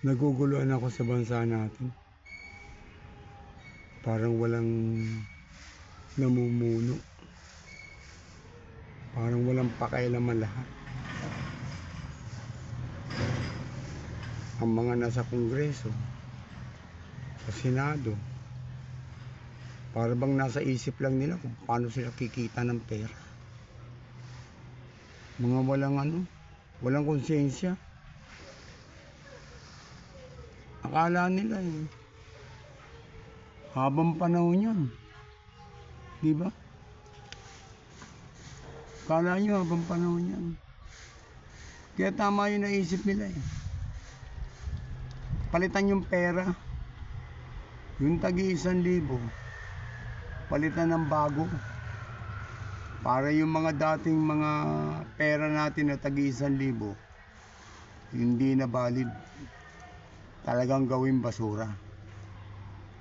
Naguguluhan ako sa bansa natin. Parang walang namumuno. Parang walang pakialaman lahat. Ang mga nasa Kongreso, sa Senado, para bang nasa isip lang nila kung paano sila kikita ng pera. Mga walang konsensya. Akala nila habang panahon yan. Di ba? Akala nyo habang panahon yan. Kaya tama yung naisip nila Palitan yung pera. Yung tagi 1,000, palitan ng bago. Para yung mga dating mga pera natin na tagi 1,000, hindi na valid. Talagang gawing basura.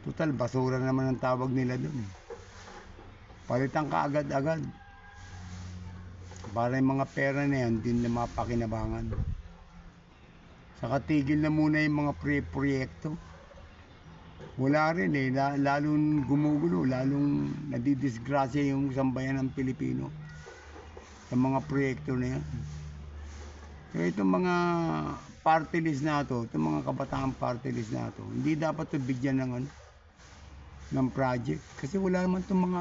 Total, basura naman ang tawag nila dun. Palitan ka agad-agad. Para yung mga pera na yan, hindi na mapakinabangan. Saka tigil na muna yung mga proyekto. Wala rin lalong gumugulo, lalong nadidisgrasya yung sambayan ng Pilipino sa mga proyekto na yan. Kaya itong mga party list na ito, itong mga kabataan party list na ito, hindi dapat ito bigyan ng project. Kasi wala naman itong mga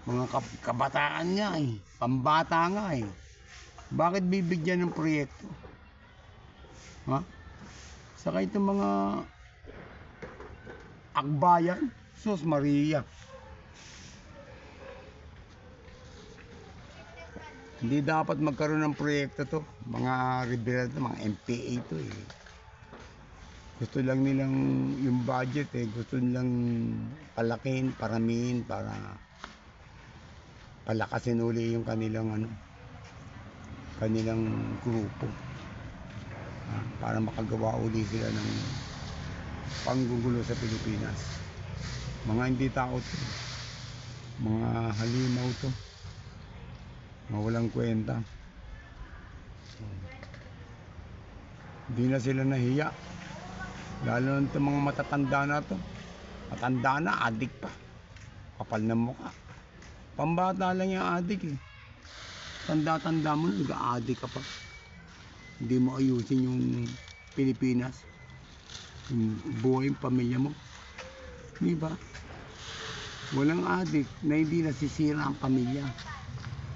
mga kabataan nga pambata nga Bakit bibigyan ng proyekto? Ha? Saka itong mga akbayan, Sus Maria. Hindi dapat magkaroon ng proyekto to. Mga liberal to, mga MPA to Gusto lang nilang yung budget gusto nilang palakin, paramihin para palakasin uli yung kanilang grupo. Para makagawa uli sila ng panggugulo sa Pilipinas. Mga hindi tao to. Mga halimaw to. Walang kwenta. Hindi na sila nahiya. Lalo na itong mga matatanda na to. Matanda na, adik pa. Kapal na mukha. Pambata lang yung adik Tanda-tanda mo, nag-aadik ka pa. Hindi mo ayusin yung Pilipinas. Yung buhay, yung pamilya mo. Di ba? Walang adik na hindi nasisira ang pamilya.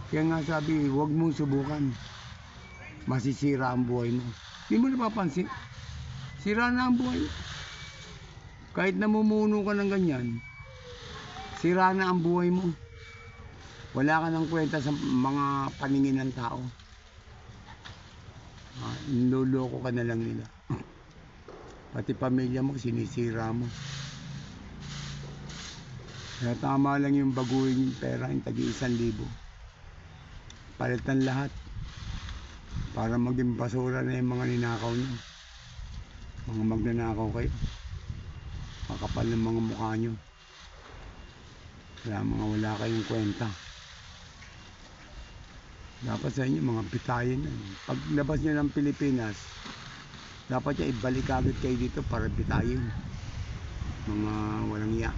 Kaya nga sabi, huwag mong subukan. Masisira ang buhay mo. Hindi mo napapansin. Sira na ang buhay mo. Kahit namumuno ka ng ganyan, sira na ang buhay mo. Wala ka ng kwenta sa mga paningin ng tao. Niloloko ka na lang nila. Pati pamilya mo, sinisira mo. Kaya tama lang yung baguhin yung pera, yung tagi 1,000. Palitan lahat. Para maging basura na yung mga ninakaw nyo. Mga magnanakaw kayo. Makapal ng mga mukha nyo. Kaya wala kayong kwenta. Dapat sa inyo mga bitayin Pag labas nyo ng Pilipinas, dapat ibalik agad kayo dito para bitayin. Mga walang iya.